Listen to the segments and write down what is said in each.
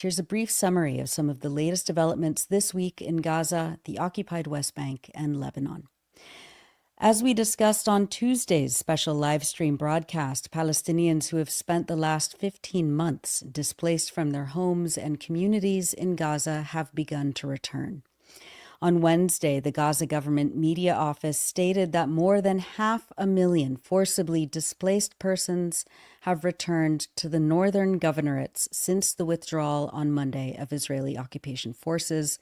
Here's a brief summary of some of the latest developments this week in Gaza, the occupied West Bank, and Lebanon. As we discussed on Tuesday's special live stream broadcast, Palestinians who have spent the last 15 months displaced from their homes and communities in Gaza have begun to return. On Wednesday, the Gaza government media office stated that more than 500,000 forcibly displaced persons have returned to the northern governorates since the withdrawal on Monday of Israeli occupation forces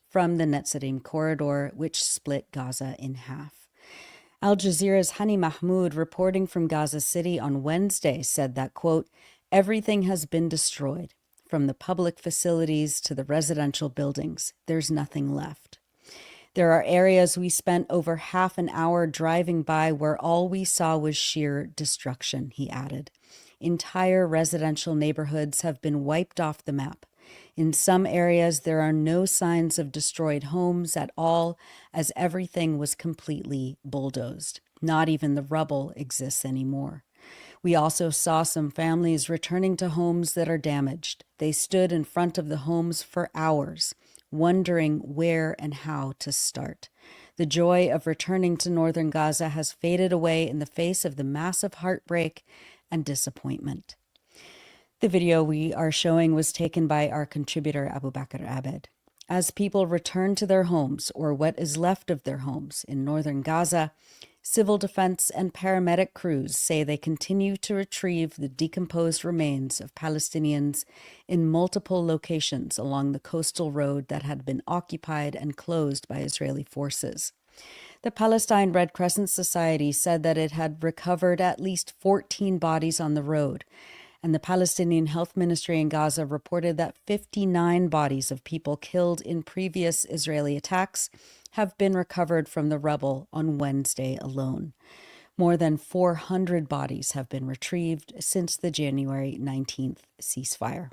from the Netzarim corridor, which split Gaza in half. Al Jazeera's Hani Mahmoud, reporting from Gaza City on Wednesday, said that, quote, "Everything has been destroyed, from the public facilities to the residential buildings. There's nothing left. There are areas we spent over half an hour driving by where all we saw was sheer destruction," he added. Entire residential neighborhoods have been wiped off the map. In some areas, there are no signs of destroyed homes at all, as everything was completely bulldozed. Not even the rubble exists anymore. We also saw some families returning to homes that are damaged. They stood in front of the homes for hours, wondering where and how to start. The joy of returning to northern Gaza has faded away in the face of the massive heartbreak and disappointment. The video we are showing was taken by our contributor, Abu Bakr Abed. As people return to their homes, or what is left of their homes, in northern Gaza, civil defense and paramedic crews say they continue to retrieve the decomposed remains of Palestinians in multiple locations along the coastal road that had been occupied and closed by Israeli forces. The Palestine Red Crescent Society said that it had recovered at least 14 bodies on the road, and the Palestinian Health Ministry in Gaza reported that 59 bodies of people killed in previous Israeli attacks have been recovered from the rubble on Wednesday alone. More than 400 bodies have been retrieved since the January 19th ceasefire.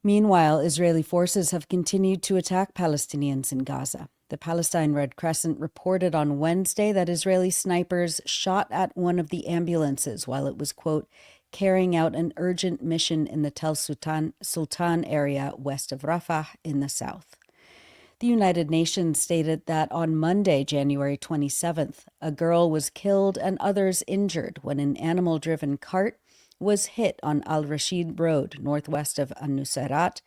Meanwhile, Israeli forces have continued to attack Palestinians in Gaza. The Palestine Red Crescent reported on Wednesday that Israeli snipers shot at one of the ambulances while it was, quote, carrying out an urgent mission in the Tel Sultan area west of Rafah in the south. The United Nations stated that on Monday, January 27th, a girl was killed and others injured when an animal-driven cart was hit on Al-Rashid Road, northwest of Nusayrat,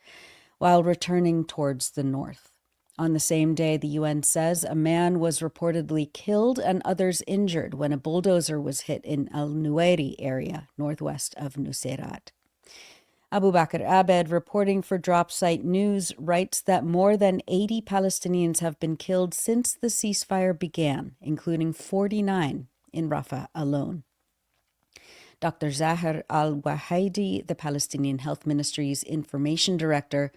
while returning towards the north. On the same day, the UN says a man was reportedly killed and others injured when a bulldozer was hit in Al-Nuwairi area, northwest of Nusayrat. Abu Bakr Abed, reporting for Dropsite News, writes that more than 80 Palestinians have been killed since the ceasefire began, including 49 in Rafah alone. Dr. Zahir al-Wahaidi, the Palestinian Health Ministry's information director,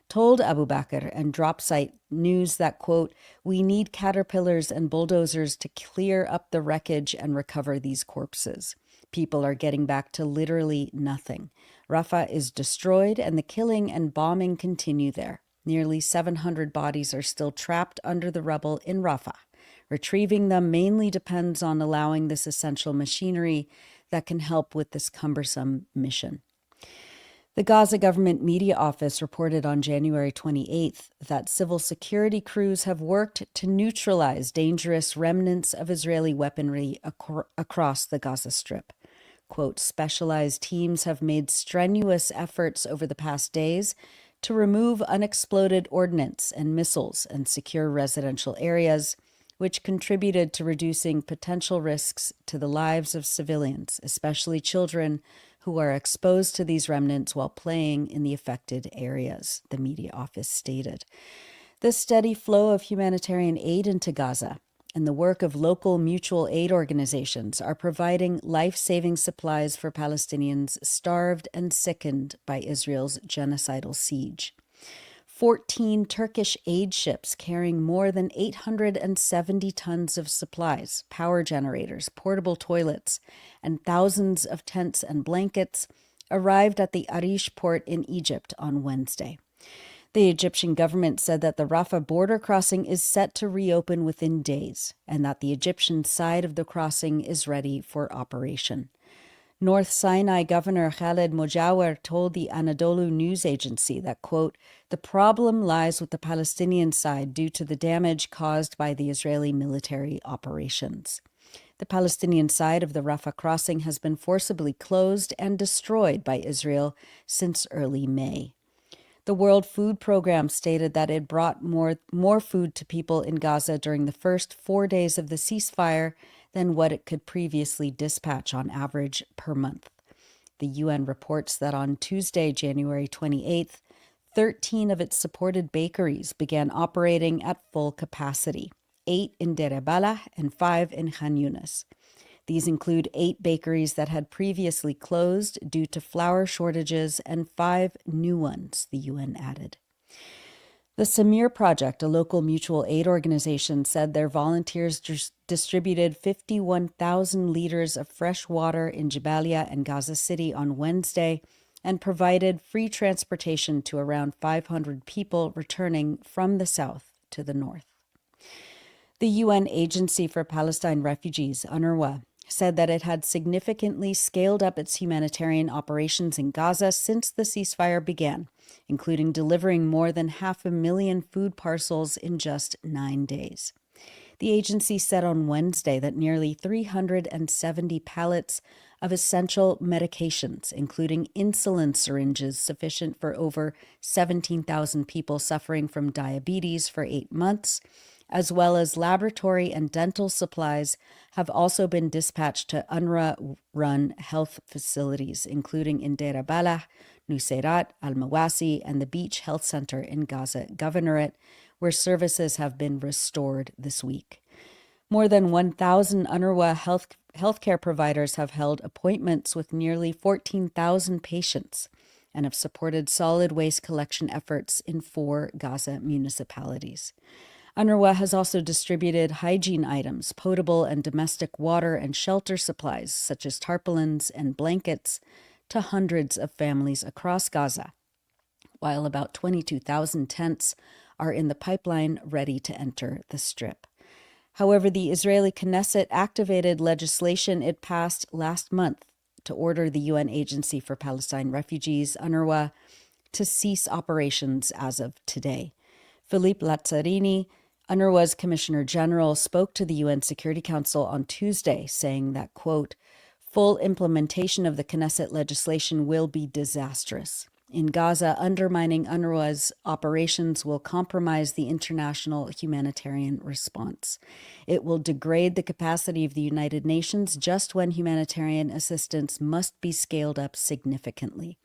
told Abu Bakr and Dropsite News that, quote, "We need caterpillars and bulldozers to clear up the wreckage and recover these corpses. People are getting back to literally nothing. Rafah is destroyed and the killing and bombing continue there. Nearly 700 bodies are still trapped under the rubble in Rafah. Retrieving them mainly depends on allowing this essential machinery that can help with this cumbersome mission." The Gaza government media office reported on January 28th that civil security crews have worked to neutralize dangerous remnants of Israeli weaponry across the Gaza Strip. Quote, "Specialized teams have made strenuous efforts over the past days to remove unexploded ordnance and missiles and secure residential areas, which contributed to reducing potential risks to the lives of civilians, especially children who are exposed to these remnants while playing in the affected areas," the media office stated. The steady flow of humanitarian aid into Gaza and the work of local mutual aid organizations are providing life-saving supplies for Palestinians starved and sickened by Israel's genocidal siege. 14 Turkish aid ships carrying more than 870 tons of supplies, power generators, portable toilets, and thousands of tents and blankets arrived at the Arish port in Egypt on Wednesday. The Egyptian government said that the Rafah border crossing is set to reopen within days and that the Egyptian side of the crossing is ready for operation. North Sinai Governor Khaled Mojawer told the Anadolu news agency that, quote, the problem lies with the Palestinian side due to the damage caused by the Israeli military operations. The Palestinian side of the Rafah crossing has been forcibly closed and destroyed by Israel since early May. The World Food Programme stated that it brought more food to people in Gaza during the first 4 days of the ceasefire than what it could previously dispatch on average per month. The UN reports that on Tuesday, January 28th, 13 of its supported bakeries began operating at full capacity, 8 in Deir al-Balah and 5 in Khan Yunis. These include 8 bakeries that had previously closed due to flour shortages and 5 new ones, the UN added. The Samir Project, a local mutual aid organization, said their volunteers distributed 51,000 liters of fresh water in Jabalia and Gaza City on Wednesday and provided free transportation to around 500 people returning from the south to the north. The UN Agency for Palestine Refugees, UNRWA, said that it had significantly scaled up its humanitarian operations in Gaza since the ceasefire began, including delivering more than 500,000 food parcels in just 9 days. The agency said on Wednesday that nearly 370 pallets of essential medications, including insulin syringes sufficient for over 17,000 people suffering from diabetes for 8 months, as well as laboratory and dental supplies, have also been dispatched to UNRWA-run health facilities, including in Deir al-Balah, Nuseirat, Al-Mawasi, and the Beach Health Center in Gaza Governorate, where services have been restored this week. More than 1,000 UNRWA healthcare providers have held appointments with nearly 14,000 patients and have supported solid waste collection efforts in 4 Gaza municipalities. UNRWA has also distributed hygiene items, potable and domestic water and shelter supplies, such as tarpaulins and blankets, to hundreds of families across Gaza, while about 22,000 tents are in the pipeline ready to enter the Strip. However, the Israeli Knesset activated legislation it passed last month to order the UN Agency for Palestine Refugees, UNRWA, to cease operations as of today. Philippe Lazzarini, UNRWA's Commissioner General, spoke to the UN Security Council on Tuesday, saying that, quote, full implementation of the Knesset legislation will be disastrous. In Gaza, undermining UNRWA's operations will compromise the international humanitarian response. It will degrade the capacity of the United Nations just when humanitarian assistance must be scaled up significantly.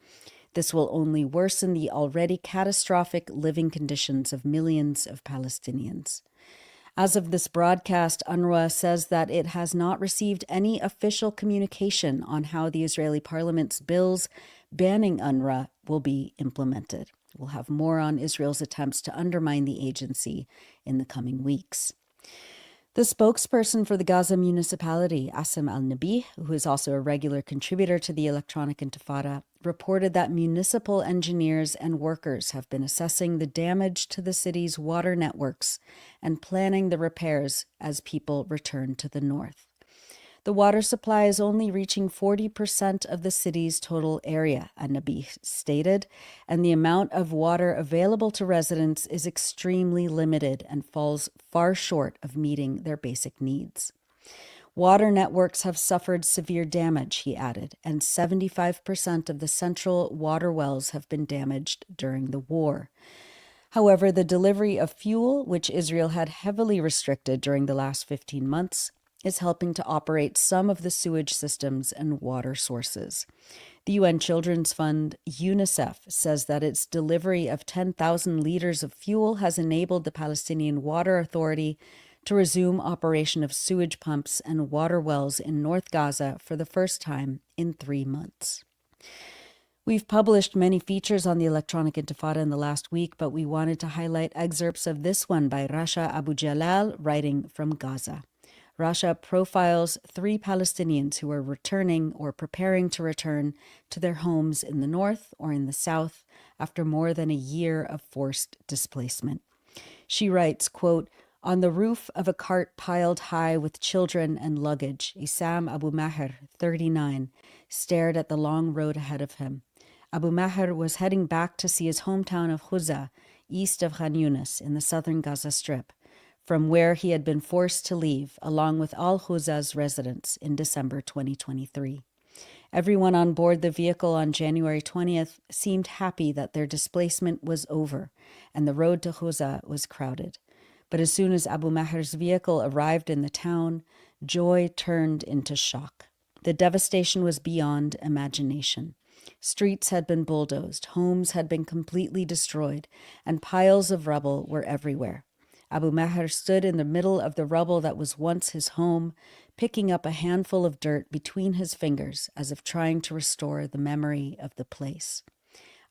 This will only worsen the already catastrophic living conditions of millions of Palestinians. As of this broadcast, UNRWA says that it has not received any official communication on how the Israeli parliament's bills banning UNRWA will be implemented. We'll have more on Israel's attempts to undermine the agency in the coming weeks. The spokesperson for the Gaza municipality, Assem al-Nabi, who is also a regular contributor to the Electronic Intifada, reported that municipal engineers and workers have been assessing the damage to the city's water networks and planning the repairs as people return to the north. The water supply is only reaching 40% of the city's total area, Nabi stated, and the amount of water available to residents is extremely limited and falls far short of meeting their basic needs. Water networks have suffered severe damage, he added, and 75% of the central water wells have been damaged during the war. However, the delivery of fuel, which Israel had heavily restricted during the last 15 months, is helping to operate some of the sewage systems and water sources. The UN Children's Fund, UNICEF, says that its delivery of 10,000 liters of fuel has enabled the Palestinian Water Authority to resume operation of sewage pumps and water wells in North Gaza for the first time in 3 months. We've published many features on the Electronic Intifada in the last week, but we wanted to highlight excerpts of this one by Rasha Abu Jalal, writing from Gaza. Rasha profiles 3 Palestinians who are returning or preparing to return to their homes in the north or in the south after more than a year of forced displacement. She writes, quote, On the roof of a cart piled high with children and luggage, Issam Abu Maher, 39, stared at the long road ahead of him. Abu Maher was heading back to see his hometown of 𝐓𝐡𝐞, east of Khan Yunis in the southern Gaza Strip, from where he had been forced to leave, along with all 𝐓𝐡𝐞's residents in December 2023. Everyone on board the vehicle on January 20th seemed happy that their displacement was over and the road to 𝐓𝐡𝐞 was crowded. But as soon as Abu Maher's vehicle arrived in the town, joy turned into shock. The devastation was beyond imagination. Streets had been bulldozed, homes had been completely destroyed, and piles of rubble were everywhere. Abu Maher stood in the middle of the rubble that was once his home, picking up a handful of dirt between his fingers as if trying to restore the memory of the place.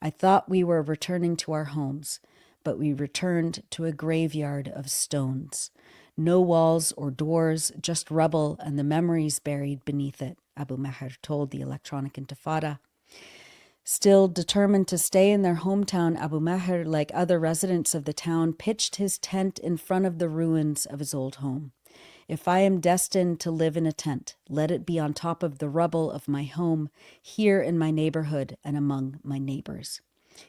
I thought we were returning to our homes, but we returned to a graveyard of stones. No walls or doors, just rubble and the memories buried beneath it, Abu Maher told the Electronic Intifada. Still determined to stay in their hometown, Abu Maher, like other residents of the town, pitched his tent in front of the ruins of his old home. If I am destined to live in a tent, let it be on top of the rubble of my home, here in my neighborhood and among my neighbors.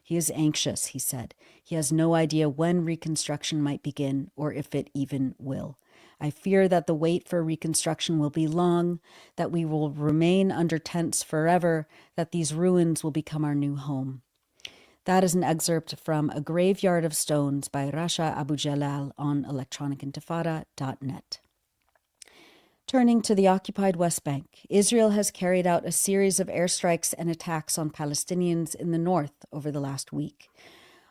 He is anxious, he said. He has no idea when reconstruction might begin or if it even will. I fear that the wait for reconstruction will be long, that we will remain under tents forever, that these ruins will become our new home. That is an excerpt from A Graveyard of Stones by Rasha Abu Jalal on electronicintifada.net. Turning to the occupied West Bank, Israel has carried out a series of airstrikes and attacks on Palestinians in the north over the last week.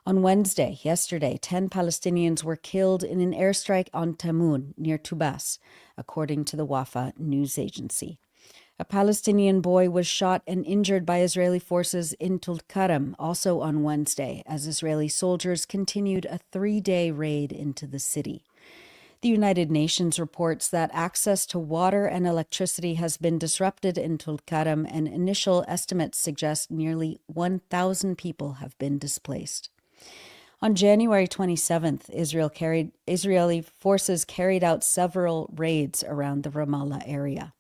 On Wednesday, yesterday, 10 Palestinians were killed in an airstrike on Tamun, near Tubas, according to the Wafa news agency. A Palestinian boy was shot and injured by Israeli forces in 𝐓𝐡𝐞 also on Wednesday, as Israeli soldiers continued a 3-day raid into the city. The United Nations reports that access to water and electricity has been disrupted in 𝐓𝐶𝐞, and initial estimates suggest nearly 1,000 people have been displaced. On January 27th, Israeli forces carried out several raids around the Ramallah area.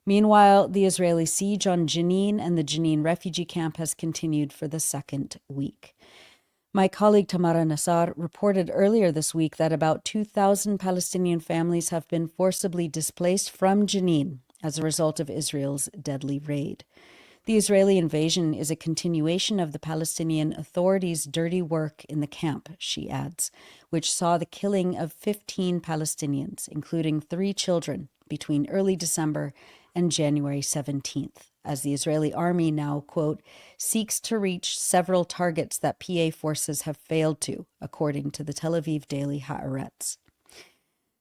Meanwhile, the Israeli siege on Jenin and the Jenin refugee camp has continued for the second week. My colleague Tamara Nassar reported earlier this week that about 2,000 Palestinian families have been forcibly displaced from Jenin as a result of Israel's deadly raid. The Israeli invasion is a continuation of the Palestinian Authority's dirty work in the camp, she adds, which saw the killing of 15 Palestinians, including 3 children, between early December and January 17th, as the Israeli army now, quote, seeks to reach several targets that PA forces have failed to, according to the Tel Aviv daily Haaretz.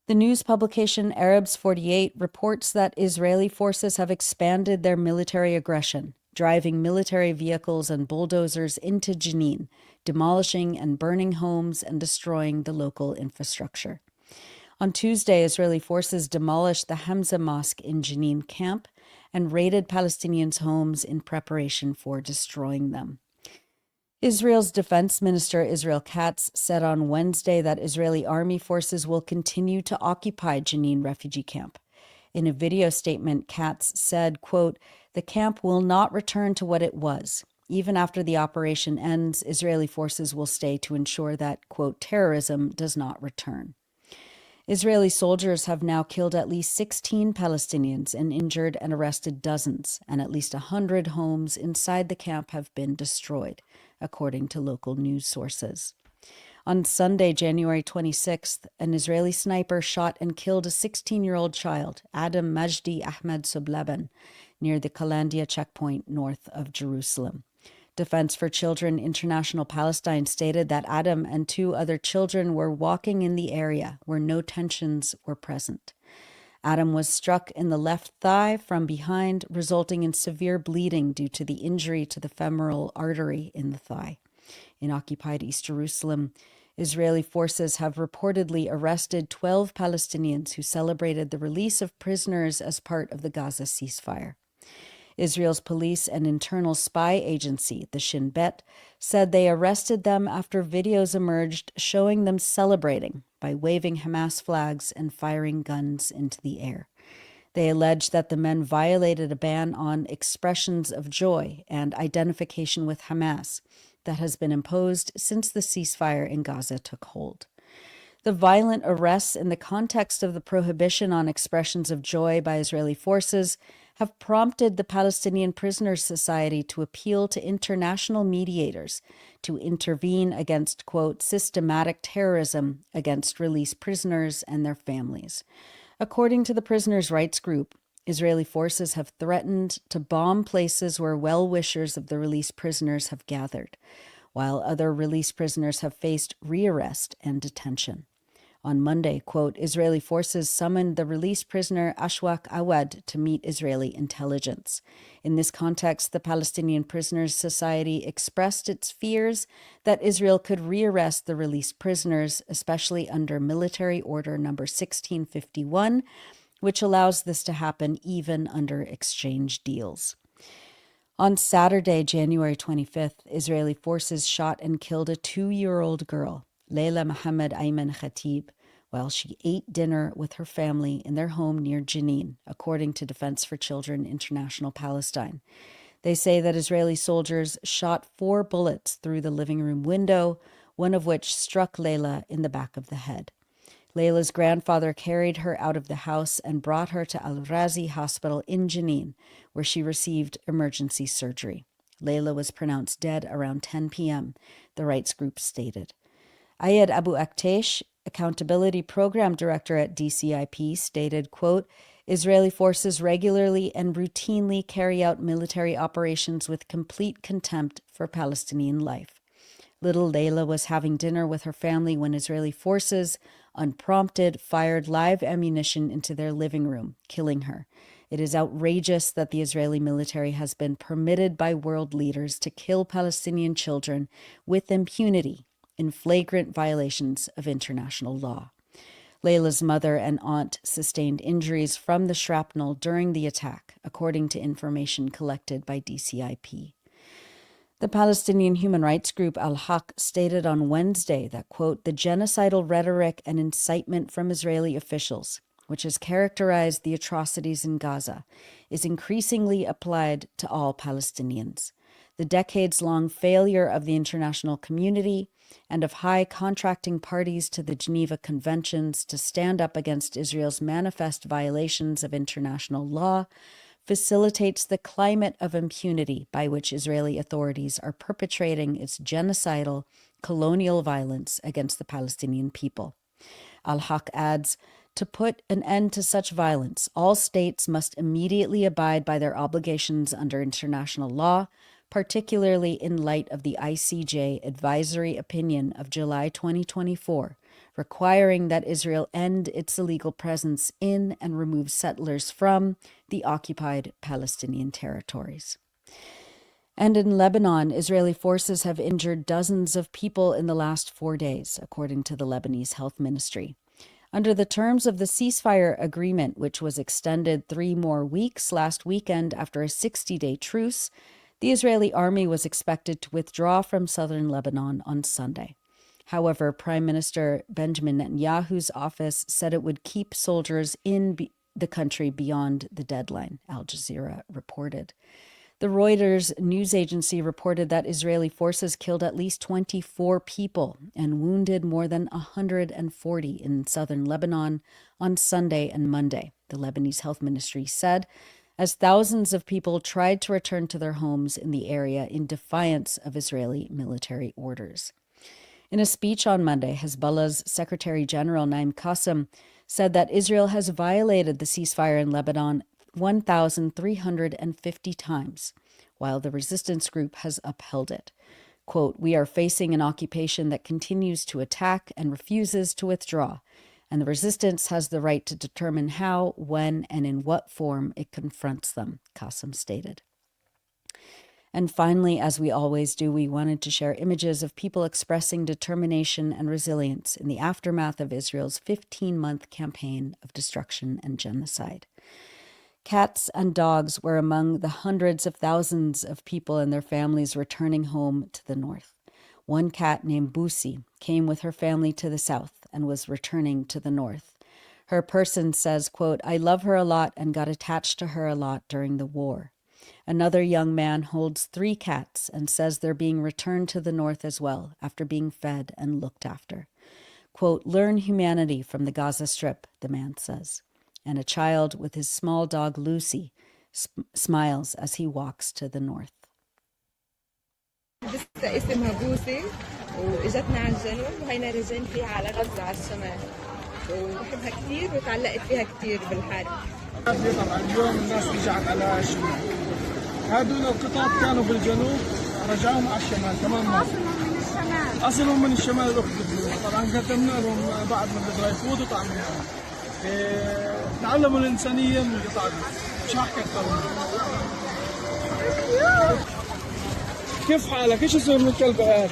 The news publication Arabs 48 reports that Israeli forces have expanded their military aggression, driving military vehicles and bulldozers into Jenin, demolishing and burning homes and destroying the local infrastructure. On Tuesday, Israeli forces demolished the Hamza Mosque in Jenin camp and raided Palestinians' homes in preparation for destroying them. Israel's Defense Minister Israel Katz said on Wednesday that Israeli army forces will continue to occupy Jenin refugee camp. In a video statement, Katz said, quote, "The camp will not return to what it was. Even after the operation ends, Israeli forces will stay to ensure that, quote, terrorism does not return." Israeli soldiers have now killed at least 16 Palestinians and injured and arrested dozens, and at least 100 homes inside the camp have been destroyed, according to local news sources. On Sunday, January 26th, an Israeli sniper shot and killed a 16-year-old child, Adam Majdi Ahmed Sublaban, near the Kalandia checkpoint north of Jerusalem. Defense for Children International Palestine stated that Adam and 2 other children were walking in the area where no tensions were present. Adam was struck in the left thigh from behind, resulting in severe bleeding due to the injury to the femoral artery in the thigh. In occupied East Jerusalem, Israeli forces have reportedly arrested 12 Palestinians who celebrated the release of prisoners as part of the Gaza ceasefire. Israel's police and internal spy agency, the Shin Bet, said they arrested them after videos emerged showing them celebrating by waving Hamas flags and firing guns into the air. They alleged that the men violated a ban on expressions of joy and identification with Hamas that has been imposed since the ceasefire in Gaza took hold. The violent arrests in the context of the prohibition on expressions of joy by Israeli forces have prompted the Palestinian Prisoners Society to appeal to international mediators to intervene against, quote, systematic terrorism against released prisoners and their families. According to the prisoners' rights group, Israeli forces have threatened to bomb places where well-wishers of the released prisoners have gathered, while other released prisoners have faced rearrest and detention. On Monday, quote, Israeli forces summoned the released prisoner Ashwaq Awad to meet Israeli intelligence. In this context, the Palestinian Prisoners Society expressed its fears that Israel could rearrest the released prisoners, especially under Military Order number 1651, which allows this to happen even under exchange deals. On Saturday, January 25th, Israeli forces shot and killed a 2-year-old girl, Leila Mohammed Ayman Khatib, while she ate dinner with her family in their home near Jenin, according to Defense for Children International Palestine. They say that Israeli soldiers shot 4 bullets through the living room window, one of which struck Leila in the back of the head. Leila's grandfather carried her out of the house and brought her to Al-Razi Hospital in Jenin, where she received emergency surgery. Leila was pronounced dead around 10 p.m., the rights group stated. Ayed Abu Aktesh, Accountability Program Director at DCIP, stated, quote, Israeli forces regularly and routinely carry out military operations with complete contempt for Palestinian life. Little Leila was having dinner with her family when Israeli forces, unprompted, fired live ammunition into their living room, killing her. It is outrageous that the Israeli military has been permitted by world leaders to kill Palestinian children with impunity in flagrant violations of international law. Leila's mother and aunt sustained injuries from the shrapnel during the attack, according to information collected by DCIP. The Palestinian human rights group Al-Haq stated on Wednesday that, quote, the genocidal rhetoric and incitement from Israeli officials, which has characterized the atrocities in Gaza, is increasingly applied to all Palestinians. The decades-long failure of the international community and of high contracting parties to the Geneva Conventions to stand up against Israel's manifest violations of international law facilitates the climate of impunity by which Israeli authorities are perpetrating its genocidal, colonial violence against the Palestinian people. Al-Haq adds, to put an end to such violence, all states must immediately abide by their obligations under international law, particularly in light of the ICJ advisory opinion of July 2024, requiring that Israel end its illegal presence in and remove settlers from the occupied Palestinian territories. And in Lebanon, Israeli forces have injured dozens of people in the last 4 days, according to the Lebanese Health Ministry. Under the terms of the ceasefire agreement, which was extended 3 more weeks last weekend after a 60-day truce, the Israeli army was expected to withdraw from southern Lebanon on Sunday. However, Prime Minister Benjamin Netanyahu's office said it would keep soldiers in the country beyond the deadline, Al Jazeera reported. The Reuters news agency reported that Israeli forces killed at least 24 people and wounded more than 140 in southern Lebanon on Sunday and Monday, the Lebanese Health Ministry said, as thousands of people tried to return to their homes in the area in defiance of Israeli military orders. In a speech on Monday, Hezbollah's Secretary General Naim Qassem said that Israel has violated the ceasefire in Lebanon 1,350 times, while the resistance group has upheld it. Quote, we are facing an occupation that continues to attack and refuses to withdraw, and the resistance has the right to determine how, when, and in what form it confronts them, Qassem stated. And finally, as we always do, we wanted to share images of people expressing determination and resilience in the aftermath of Israel's 15-month campaign of destruction and genocide. Cats and dogs were among the hundreds of thousands of people and their families returning home to the north. One cat named Busi came with her family to the south and was returning to the north. Her person says, quote, "I love her a lot and got attached to her a lot during the war." Another young man holds 3 cats and says they're being returned to the north as well after being fed and looked after. Quote, "Learn humanity from the Gaza Strip," the man says. And a child with his small dog Lucy smiles as he walks to the north. لسه اسمها بوسي واجتنا على الجنوب وهينا راجعين فيها على غزة على الشمال وبحبها كثير وتعلقت فيها كثير بالحرب. طبعا اليوم الناس رجعت على الشمال. هذول القطط كانوا بالجنوب رجعوهم على الشمال كمان مرة. أصلهم من الشمال طبعا قدمنا لهم بعض من الدراي فود وطعمناهم. تعلموا الإنسانية من القطع دي. مش هحكي أكثر من كيف حالك؟ ايش اسم الكلبة هذا؟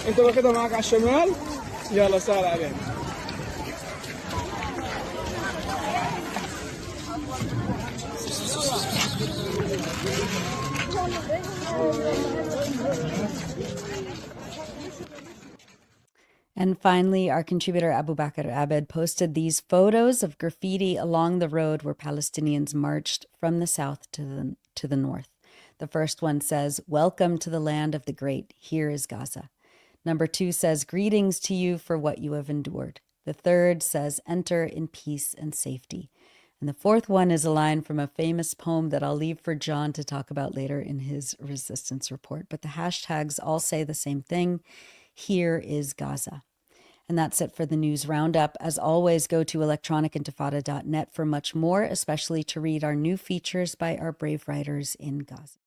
انت واخدها معك على الشمال؟ يلا سهل عليك. And finally, our contributor Abu Bakr Abed posted these photos of graffiti along the road where Palestinians marched from the south to the north. The first one says, "Welcome to the land of the great. Here is Gaza." Number 2 says, "Greetings to you for what you have endured." The third says, "Enter in peace and safety." And the fourth one is a line from a famous poem that I'll leave for John to talk about later in his resistance report. But the hashtags all say the same thing. Here is Gaza. And that's it for the news roundup. As always, go to electronicintifada.net for much more, especially to read our new features by our brave writers in Gaza.